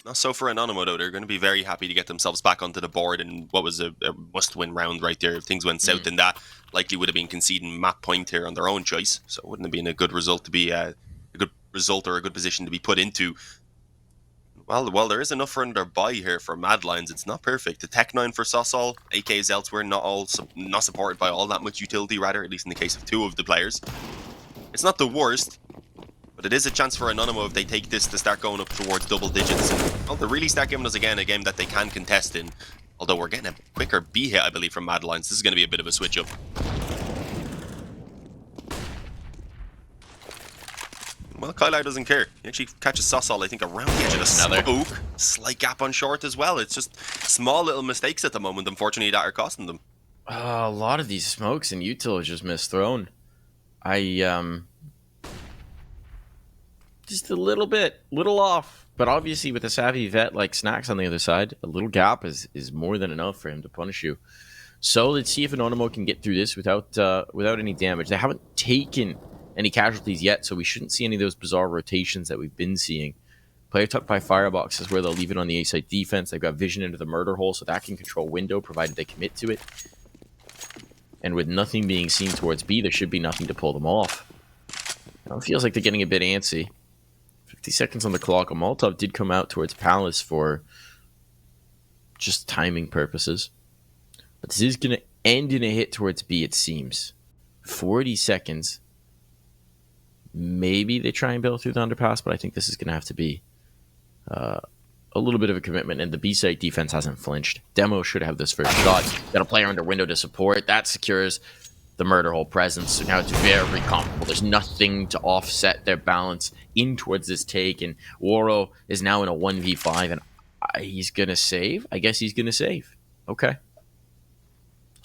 Not so for Anonymo, though. They're going to be very happy to get themselves back onto the board in what was a must-win round right there. If things went south in that, likely would have been conceding map point here on their own choice, so it wouldn't have been a good result to be a good result or a good position to be put into. Well, there is enough for another buy here for Mad Lions. It's not perfect. The Tech 9 for Sosol, AKs elsewhere, not supported by all that much utility, rather, at least in the case of 2 of the players. It's not the worst, but it is a chance for Anonymo if they take this to start going up towards double digits. And, well, they really start giving us, again, a game that they can contest in. Although we're getting a quicker B hit, I believe, from Mad Lions. This is going to be a bit of a switch up. Well, Kylar doesn't care. He actually catches Sosol, I think, around the edge of the smoke. Slight gap on short as well. It's just small little mistakes at the moment, unfortunately, that are costing them. A lot of these smokes and util is just misthrown. Just a little off. But obviously, with a savvy vet like Snacks on the other side, a little gap is more than enough for him to punish you. So let's see if Anonymo can get through this without any damage. They haven't taken any casualties yet, so we shouldn't see any of those bizarre rotations that we've been seeing. Player tucked by firebox is where they'll leave it on the A side defense. They've got vision into the murder hole, so that can control window, provided they commit to it. And with nothing being seen towards B, there should be nothing to pull them off. Now it feels like they're getting a bit antsy. 50 seconds on the clock. A Molotov did come out towards Palace for just timing purposes. But this is going to end in a hit towards B, it seems. 40 seconds. Maybe they try and bail through the underpass, but I think this is going to have to be a little bit of a commitment, and the B-side defense hasn't flinched. Demo should have this first shot. Got a player under window to support. That secures the murder hole presence, so now it's very comfortable. There's nothing to offset their balance in towards this take, and Woro is now in a 1v5, and he's going to save? I guess he's going to save. Okay.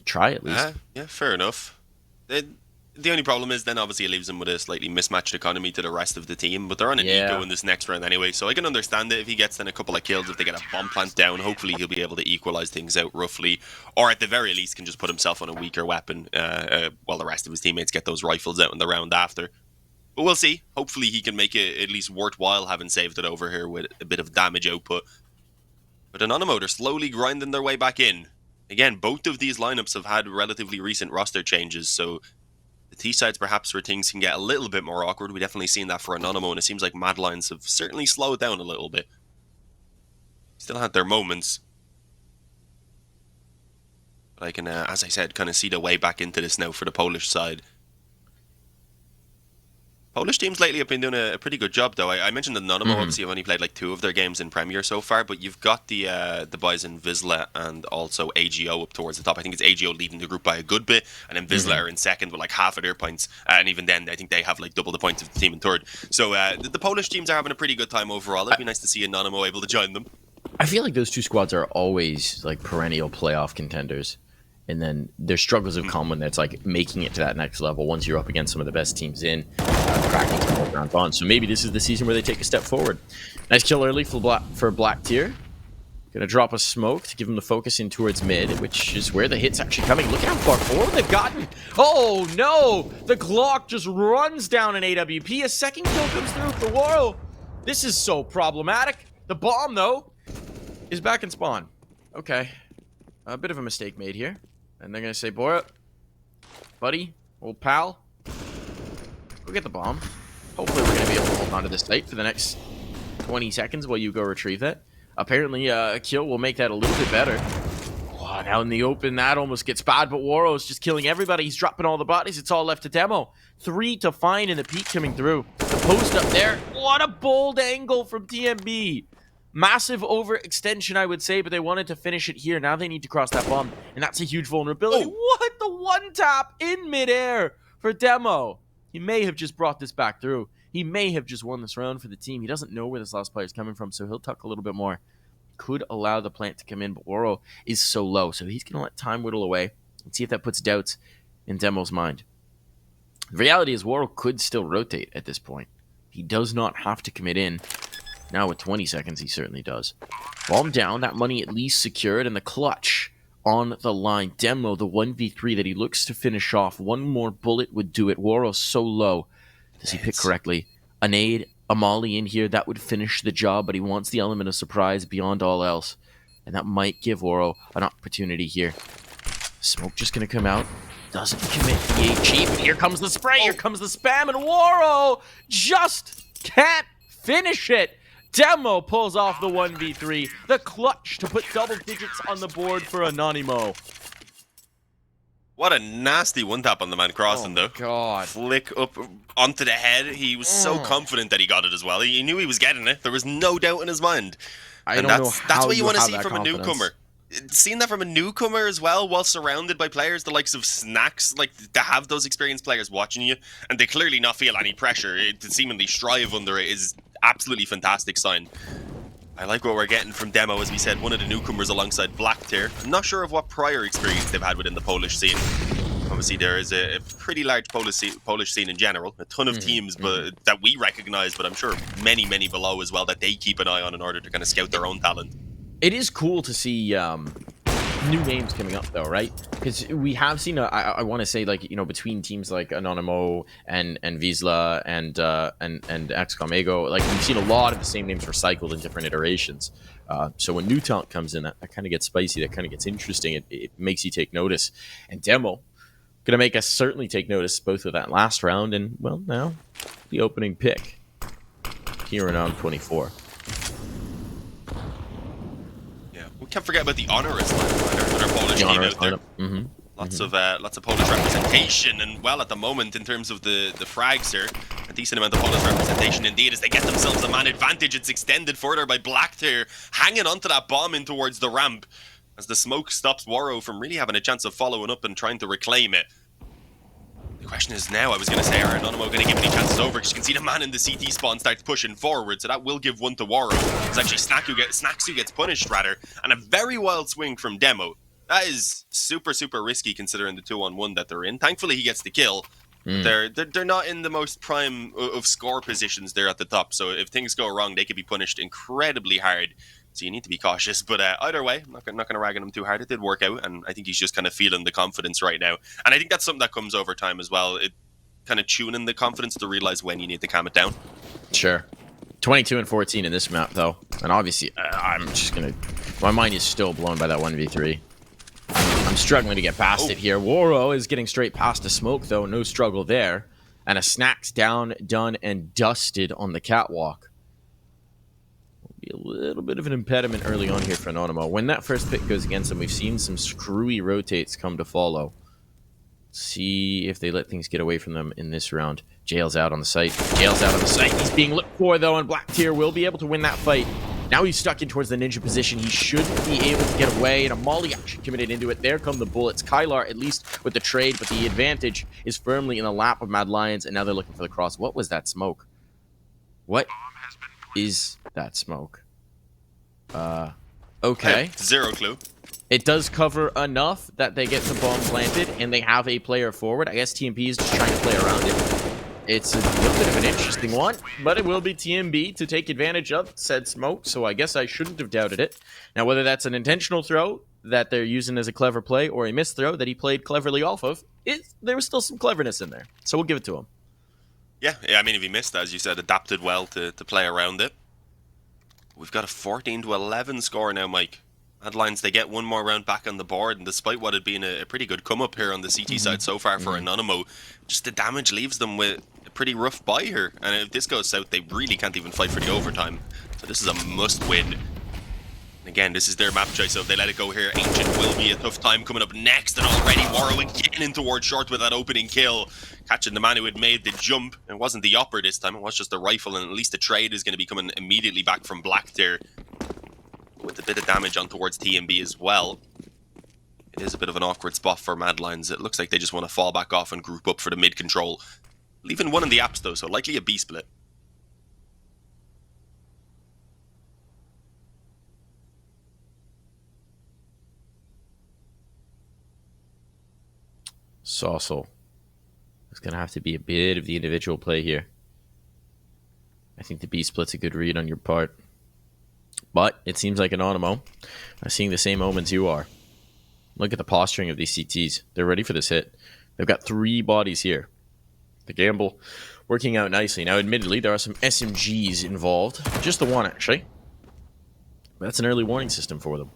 Try at least. Yeah, fair enough. The only problem is then obviously it leaves them with a slightly mismatched economy to the rest of the team, but they're on an eco in this next round anyway, so I can understand it if he gets then a couple of kills. If they get a bomb plant down, hopefully he'll be able to equalize things out roughly, or at the very least can just put himself on a weaker weapon while the rest of his teammates get those rifles out in the round after. But we'll see. Hopefully he can make it at least worthwhile having saved it over here with a bit of damage output. But Anonymo, they're slowly grinding their way back in. Again, both of these lineups have had relatively recent roster changes, so the T-sides perhaps where things can get a little bit more awkward. We've definitely seen that for Anonymo, and it seems like Mad Lions have certainly slowed down a little bit. Still had their moments. But I can, as I said, kind of see the way back into this now for the Polish side. Polish teams lately have been doing a pretty good job, though. I mentioned Anonymo, obviously, I've only played like 2 of their games in Premier so far, but you've got the boys in Vizsla and also AGO up towards the top. I think it's AGO leading the group by a good bit, and then Vizsla are in second with like half of their points, and even then, I think they have like double the points of the team in third. So the Polish teams are having a pretty good time overall. It'd be nice to see Anonymo able to join them. I feel like those two squads are always like perennial playoff contenders. And then their struggles have come when it's like making it to that next level once you're up against some of the best teams in, cracking some more rounds on. So maybe this is the season where they take a step forward. Nice kill early for Black Tier. Gonna drop a smoke to give him the focus in towards mid, which is where the hit's actually coming. Look how far forward they've gotten. Oh no! The Glock just runs down an AWP. A second kill comes through for Woro. This is so problematic. The bomb, though, is back in spawn. Okay. A bit of a mistake made here. And they're going to say, Bora, buddy, old pal, go get the bomb. Hopefully we're going to be able to hold on to this site for the next 20 seconds while you go retrieve that. Apparently a kill will make that a little bit better. Wow, now in the open, that almost gets bad, but Woro's just killing everybody. He's dropping all the bodies. It's all left to Demo. 3 to find in the peak coming through. The post up there. What a bold angle from TMB. Massive overextension, I would say, but they wanted to finish it here. Now they need to cross that bomb, and that's a huge vulnerability. Oh. What? The one tap in midair for Demo. He may have just brought this back through. He may have just won this round for the team. He doesn't know where this last player is coming from, so he'll tuck a little bit more. Could allow the plant to come in, but Woro is so low, so he's going to let time whittle away and see if that puts doubts in Demo's mind. The reality is Woro could still rotate at this point. He does not have to commit in. Now with 20 seconds, he certainly does. Bomb down, that money at least secured, and the clutch on the line. Demo, the 1v3 that he looks to finish off. One more bullet would do it. Woro so low. Does he pick correctly? A nade, a molly in here, that would finish the job, but he wants the element of surprise beyond all else. And that might give Woro an opportunity here. Smoke just going to come out. Doesn't commit the HE, but here comes the spray, here comes the spam, and Woro just can't finish it. Demo pulls off the 1v3. The clutch to put double digits on the board for Anonymo. What a nasty one-tap on the man crossing, though. God. Flick up onto the head. He was so confident that he got it as well. He knew he was getting it. There was no doubt in his mind. I And don't know that's how what you want to have see that from confidence. a newcomer. Seeing that from a newcomer as well, while surrounded by players the likes of Snacks, like to have those experienced players watching you, and they clearly not feel any pressure, to seemingly strive under it, is absolutely fantastic sign. I like what we're getting from Demo, as we said, one of the newcomers alongside Blacktier. I'm not sure of what prior experience they've had within the Polish scene. Obviously, there is a pretty large Polish scene in general, a ton of teams but that we recognize, but I'm sure many, many below as well that they keep an eye on in order to kind of scout their own talent. It is cool to see new names coming up, though, right? Because we have seen, I want to say, like, you know, between teams like Anonymo and Vizsla and XCOM Ego, like, we've seen a lot of the same names recycled in different iterations. So when new talent comes in, that kind of gets spicy, that kind of gets interesting. It makes you take notice. And Demo going to make us certainly take notice both of that last round and, well, now the opening pick here in round 24. We can't forget about the Honorist lineup, another Polish team out there. Lots of Polish representation, and well, at the moment, in terms of the frags here, a decent amount of Polish representation indeed, as they get themselves a man advantage. It's extended further by Blacktier, hanging onto that bomb in towards the ramp, as the smoke stops Waro from really having a chance of following up and trying to reclaim it. The question is now, I was going to say, are Anonymo going to give any chances over? Because you can see the man in the CT spawn starts pushing forward, so that will give one to Waro. It's actually Snacks who gets punished, rather, and a very wild swing from Demo. That is super, super risky considering the 2-on-1 that they're in. Thankfully, he gets the kill. They're not in the most prime of score positions there at the top, so if things go wrong, they could be punished incredibly hard. So you need to be cautious, but either way, I'm not going to rag on him too hard. It did work out, and I think he's just kind of feeling the confidence right now. And I think that's something that comes over time as well. It kind of tuning the confidence to realize when you need to calm it down. Sure. 22 and 14 in this map, though. And obviously, I'm just going to... My mind is still blown by that 1v3. I'm struggling to get past it here. Waro is getting straight past the smoke, though. No struggle there. And a Snacks down, done, and dusted on the catwalk. A little bit of an impediment early on here for Anonymo. When that first pick goes against them, we've seen some screwy rotates come to follow. See if they let things get away from them in this round. Jail's out on the site. Jail's out on the site. He's being looked for, though, and Blacktier will be able to win that fight. Now he's stuck in towards the ninja position. He should be able to get away, and a molly action committed into it. There come the bullets. Kylar, at least with the trade, but the advantage is firmly in the lap of Mad Lions, and now they're looking for the cross. What was that smoke? What is that smoke? Okay. Zero clue. It does cover enough that they get the bomb planted and they have a player forward. I guess TMB is just trying to play around it. It's a little bit of an interesting one, but it will be TMB to take advantage of said smoke, so I guess I shouldn't have doubted it. Now, whether that's an intentional throw that they're using as a clever play or a missed throw that he played cleverly off of, there was still some cleverness in there, so we'll give it to him. Yeah, I mean, if he missed, as you said, adapted well to play around it. We've got a 14-11 score now, Mike. Headlines, they get one more round back on the board, and despite what had been a pretty good come-up here on the CT side so far for Anonymo, just the damage leaves them with a pretty rough bye here. And if this goes south, they really can't even fight for the overtime. So this is a must-win. Again, this is their map choice, so if they let it go here, Ancient will be a tough time coming up next, and already Waro again in towards short with that opening kill. Catching the man who had made the jump. It wasn't the upper this time, it was just the rifle, and at least the trade is going to be coming immediately back from Blacktier. With a bit of damage on towards TMB as well. It is a bit of an awkward spot for Mad Lions. It looks like they just want to fall back off and group up for the mid control. Leaving one in the apps though, so likely a B split. Saucel. It's going to have to be a bit of the individual play here. I think the B split's a good read on your part. But it seems like Anonymo are seeing the same omens you are. Look at the posturing of these CTs. They're ready for this hit. They've got 3 bodies here. The gamble working out nicely. Now, admittedly, there are some SMGs involved. Just the one, actually. But that's an early warning system for them.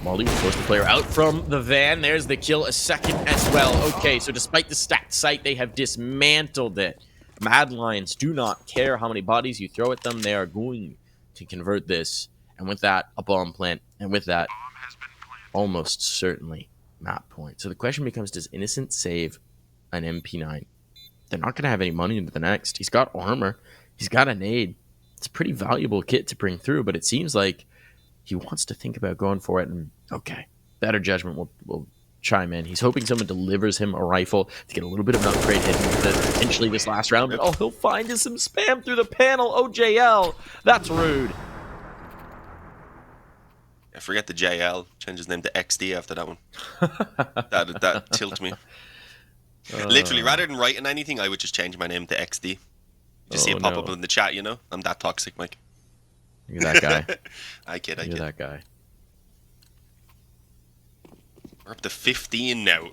Molly will force the player out from the van. There's the kill, a second as well. Okay, so despite the stacked site, they have dismantled it. Mad Lions do not care how many bodies you throw at them. They are going to convert this, and with that, a bomb plant, and with that, almost certainly map point. So the question becomes, does Innocent save an MP9? They're not going to have any money into the next. He's got armor. He's got a nade. It's a pretty valuable kit to bring through, but it seems like he wants to think about going for it. And okay, better judgment will chime in. He's hoping someone delivers him a rifle to get a little bit of an upgrade hit with it potentially this last round. But oh, he'll find us some spam through the panel. OJL, that's rude. I forget the JL. Change his name to XD after that one. that tilts me. Literally, rather than writing anything, I would just change my name to XD. You just see it pop up in the chat, you know? I'm that toxic, Mike. You're that guy. I kid. You're that guy. We're up to 15 now.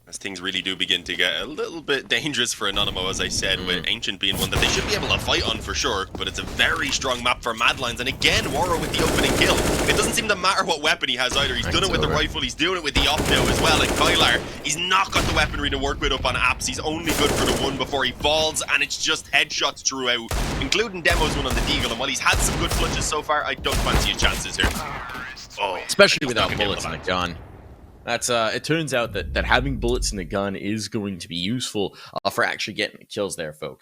As things really do begin to get a little bit dangerous for Anonymo, as I said, with Ancient being one that they should be able to fight on for sure, but it's a very strong map for Madlines, and again, Waro with the opening kill. It doesn't seem to matter what weapon he has either. He's done it with the rifle, he's doing it with the Opto as well, and Kylar, he's not got the weaponry to work with up on apps. He's only good for the one before he falls, and it's just headshots throughout, including Demo's one on the Deagle, and while he's had some good clutches so far, I don't fancy his chances here. Oh, especially without bullets in the gun. That's it turns out that having bullets in the gun is going to be useful for actually getting the kills there, folks.